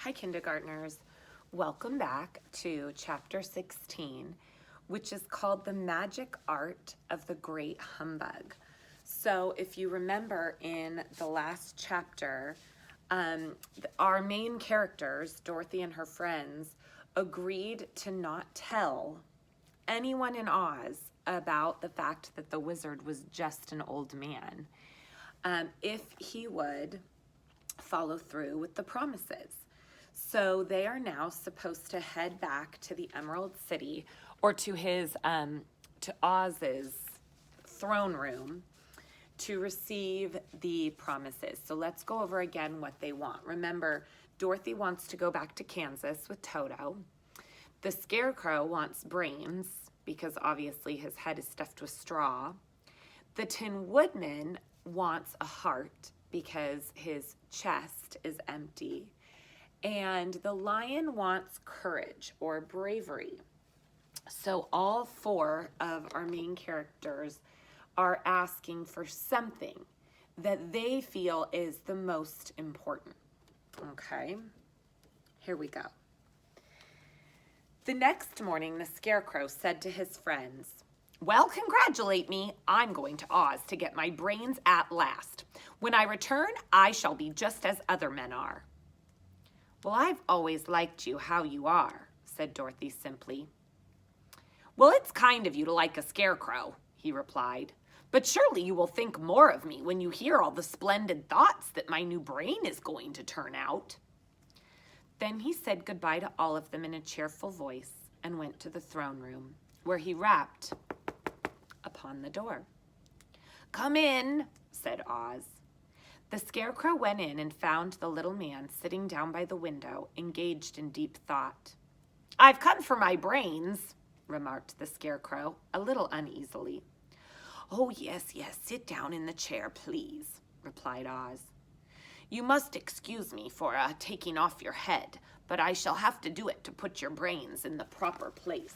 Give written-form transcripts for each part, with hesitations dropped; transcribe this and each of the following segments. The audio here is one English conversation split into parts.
Hi, kindergartners. Welcome back to chapter 16, which is called The Magic Art of the Great Humbug. So, if you remember in the last chapter, our main characters, Dorothy and her friends, agreed to not tell anyone in Oz about the fact that the wizard was just an old man if he would follow through with the promises. So they are now supposed to head back to the Emerald City, or to to Oz's throne room, to receive the promises. So let's go over again what they want. Remember, Dorothy wants to go back to Kansas with Toto. The Scarecrow wants brains because obviously his head is stuffed with straw. The Tin Woodman wants a heart because his chest is empty. And the lion wants courage or bravery. So all four of our main characters are asking for something that they feel is the most important. Okay, here we go. The next morning, the Scarecrow said to his friends, "Well, congratulate me. I'm going to Oz to get my brains at last. When I return, I shall be just as other men are." "Well, I've always liked you how you are," said Dorothy simply. "Well, it's kind of you to like a scarecrow," he replied. "But surely you will think more of me when you hear all the splendid thoughts that my new brain is going to turn out." Then he said goodbye to all of them in a cheerful voice and went to the throne room, where he rapped upon the door. "Come in," said Oz. The Scarecrow went in and found the little man sitting down by the window, engaged in deep thought. "I've come for my brains," remarked the Scarecrow, a little uneasily. "Oh, yes, sit down in the chair, please," replied Oz. "You must excuse me for taking off your head, but I shall have to do it to put your brains in the proper place."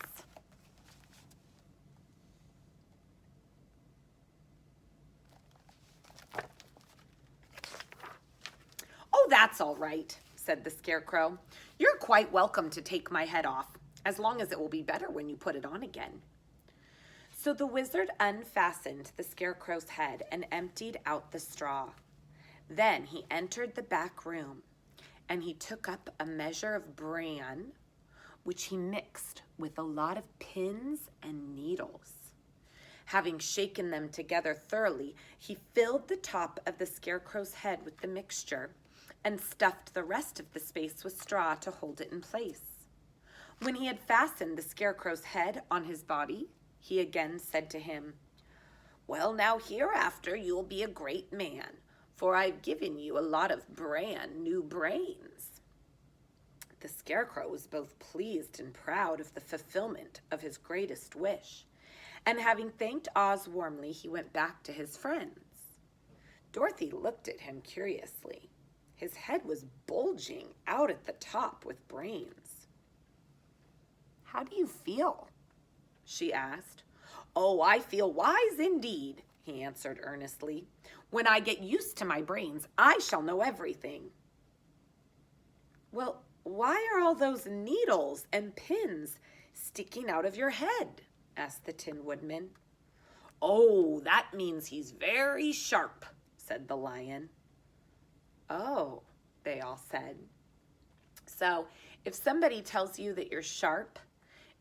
"Oh, that's all right," said the Scarecrow. "You're quite welcome to take my head off, as long as it will be better when you put it on again." So the wizard unfastened the Scarecrow's head and emptied out the straw. Then he entered the back room, and he took up a measure of bran, which he mixed with a lot of pins and needles. Having shaken them together thoroughly, he filled the top of the Scarecrow's head with the mixture and stuffed the rest of the space with straw to hold it in place. When he had fastened the Scarecrow's head on his body, he again said to him, "Well, now hereafter you'll be a great man, for I've given you a lot of brand new brains." The Scarecrow was both pleased and proud of the fulfillment of his greatest wish, and having thanked Oz warmly, he went back to his friends. Dorothy looked at him curiously. His head was bulging out at the top with brains. "How do you feel?" she asked. "Oh, I feel wise indeed," he answered earnestly. "When I get used to my brains, I shall know everything." "Well, why are all those needles and pins sticking out of your head?" asked the Tin Woodman. "Oh, that means he's very sharp," said the lion. "Oh," they all said. So if somebody tells you that you're sharp,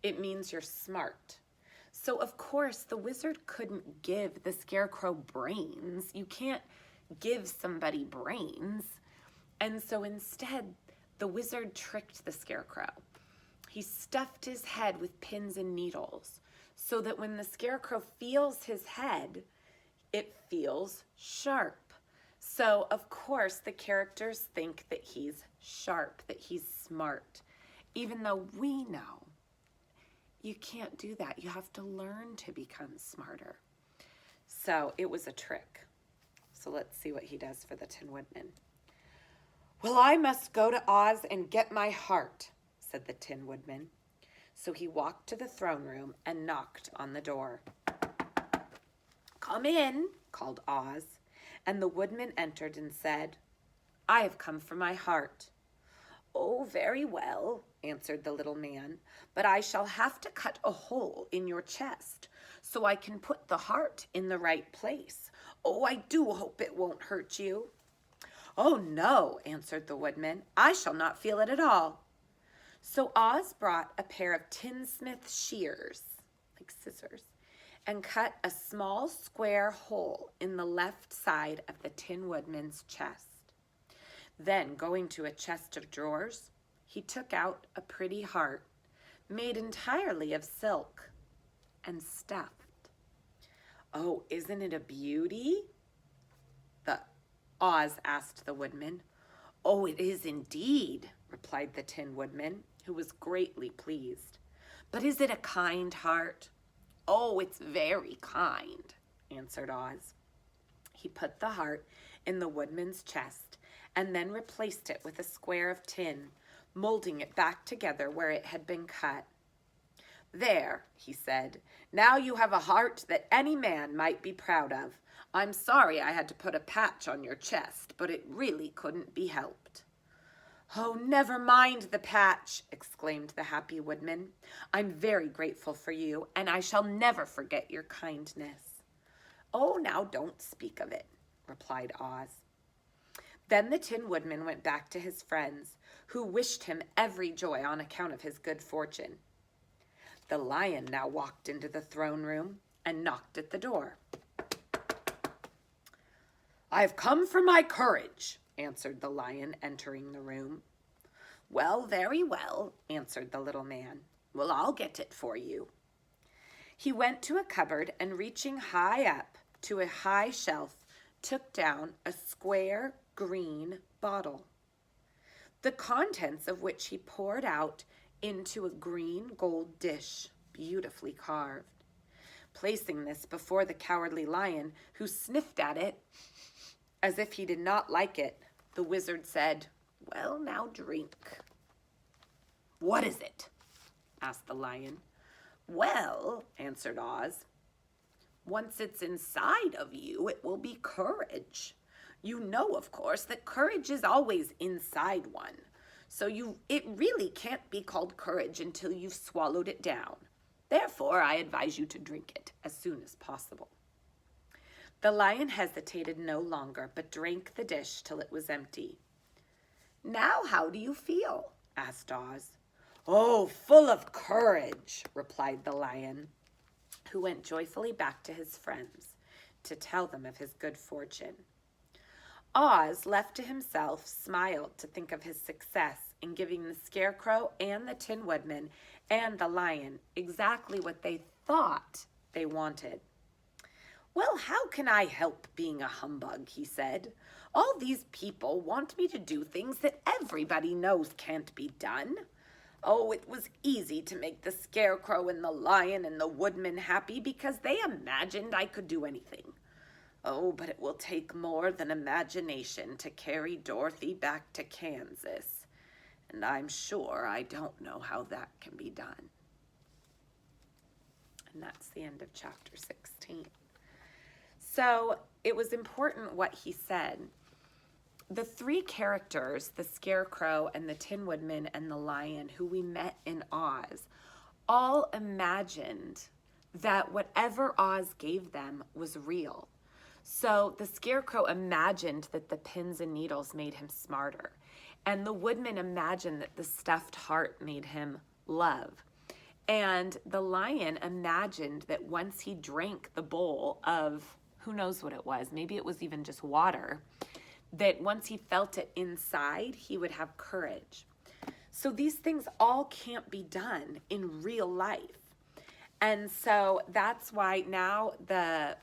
it means you're smart. So of course the wizard couldn't give the Scarecrow brains. You can't give somebody brains. And so instead, the wizard tricked the Scarecrow. He stuffed his head with pins and needles so that when the Scarecrow feels his head, it feels sharp. So, of course, the characters think that he's sharp, that he's smart, even though we know you can't do that. You have to learn to become smarter. So it was a trick. So let's see what he does for the Tin Woodman. "Well, I must go to Oz and get my heart," said the Tin Woodman. So he walked to the throne room and knocked on the door. "Come in," called Oz, and the woodman entered and said, "I have come for my heart." "Oh, very well," answered the little man, "but I shall have to cut a hole in your chest so I can put the heart in the right place. Oh, I do hope it won't hurt you." "Oh, no," answered the woodman, "I shall not feel it at all." So Oz brought a pair of tinsmith shears, like scissors, and cut a small square hole in the left side of the Tin Woodman's chest. Then, going to a chest of drawers, he took out a pretty heart, made entirely of silk, and stuffed. "Oh, isn't it a beauty?" Oz asked the woodman. "Oh, it is indeed," replied the Tin Woodman, who was greatly pleased. "But is it a kind heart?" "Oh, it's very kind," answered Oz. He put the heart in the woodman's chest and then replaced it with a square of tin, molding it back together where it had been cut. "There," he said, "now you have a heart that any man might be proud of. I'm sorry I had to put a patch on your chest, but it really couldn't be helped." "Oh, never mind the patch," exclaimed the happy woodman. "I'm very grateful for you, and I shall never forget your kindness." "Oh, now don't speak of it," replied Oz. Then the Tin Woodman went back to his friends, who wished him every joy on account of his good fortune. The Lion now walked into the throne room and knocked at the door. "I've come for my courage," answered the Lion, entering the room. "Well, very well," answered the little man. "Well, I'll get it for you." He went to a cupboard and, reaching high up to a high shelf, took down a square green bottle, the contents of which he poured out into a green gold dish, beautifully carved. Placing this before the Cowardly Lion, who sniffed at it as if he did not like it, the wizard said, "Well, now drink." "What is it?" asked the Lion. "Well," answered Oz, "once it's inside of you, it will be courage. You know, of course, that courage is always inside one. So it really can't be called courage until you've swallowed it down. Therefore, I advise you to drink it as soon as possible." The Lion hesitated no longer, but drank the dish till it was empty. "Now how do you feel?" asked Oz. "Oh, full of courage," replied the Lion, who went joyfully back to his friends to tell them of his good fortune. Oz, left to himself, smiled to think of his success in giving the Scarecrow and the Tin Woodman and the Lion exactly what they thought they wanted. "Well, how can I help being a humbug?" he said. "All these people want me to do things that everybody knows can't be done. Oh, it was easy to make the Scarecrow and the Lion and the Woodman happy because they imagined I could do anything. Oh, but it will take more than imagination to carry Dorothy back to Kansas, and I'm sure I don't know how that can be done." And that's the end of chapter 16. So it was important what he said. The three characters, the Scarecrow and the Tin Woodman and the Lion, who we met in Oz, all imagined that whatever Oz gave them was real. So the Scarecrow imagined that the pins and needles made him smarter, and the Woodman imagined that the stuffed heart made him love. And the Lion imagined that once he drank the bowl of, who knows what it was, maybe it was even just water, that once he felt it inside, he would have courage. So these things all can't be done in real life. And so that's why now the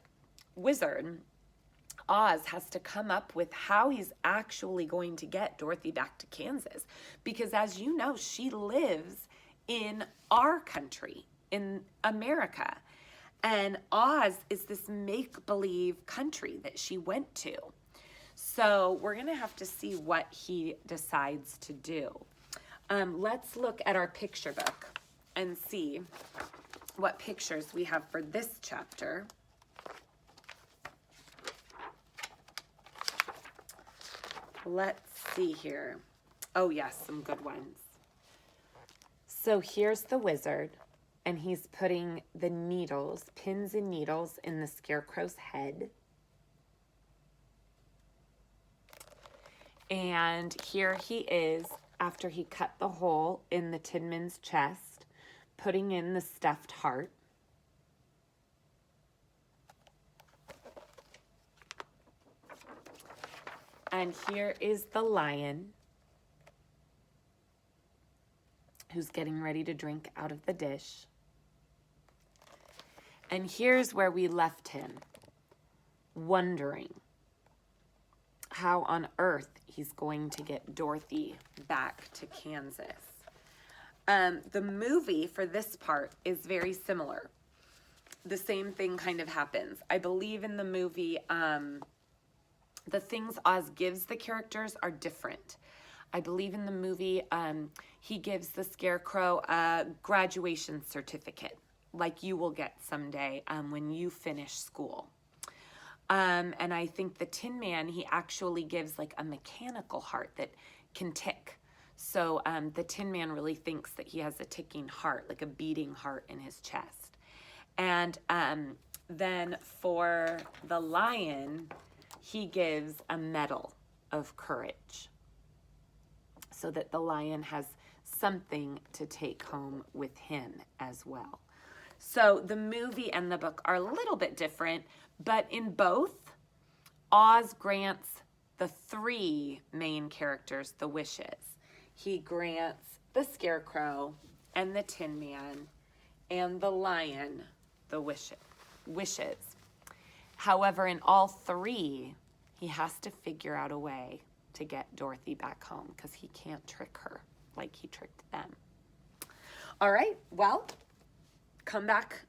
wizard, Oz, has to come up with how he's actually going to get Dorothy back to Kansas. Because as you know, she lives in our country, in America. And Oz is this make-believe country that she went to. So we're going to have to see what he decides to do. Let's look at our picture book and see what pictures we have for this chapter. Let's see here. Oh yes, some good ones. So here's the wizard, and he's putting the needles, pins and needles, in the Scarecrow's head. And here he is, after he cut the hole in the Tin Man's chest, putting in the stuffed heart. And here is the lion, who's getting ready to drink out of the dish. And here's where we left him, wondering how on earth he's going to get Dorothy back to Kansas. The movie for this part is very similar. The same thing kind of happens. I believe in the movie, the things Oz gives the characters are different. I believe in the movie, he gives the Scarecrow a graduation certificate, like you will get someday when you finish school. And I think the Tin Man, he actually gives like a mechanical heart that can tick. So the Tin Man really thinks that he has a ticking heart, like a beating heart in his chest. And then for the lion, he gives a medal of courage so that the lion has something to take home with him as well. So the movie and the book are a little bit different, but in both, Oz grants the three main characters the wishes. He grants the Scarecrow and the Tin Man and the lion the wishes. However, in all three, he has to figure out a way to get Dorothy back home because he can't trick her like he tricked them. All right, well, come back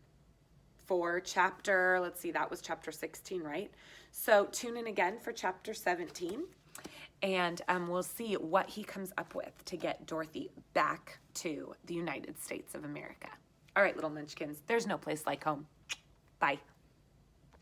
for chapter, let's see, that was chapter 16, right? So tune in again for chapter 17, and we'll see what he comes up with to get Dorothy back to the United States of America. All right, little munchkins, there's no place like home. Bye.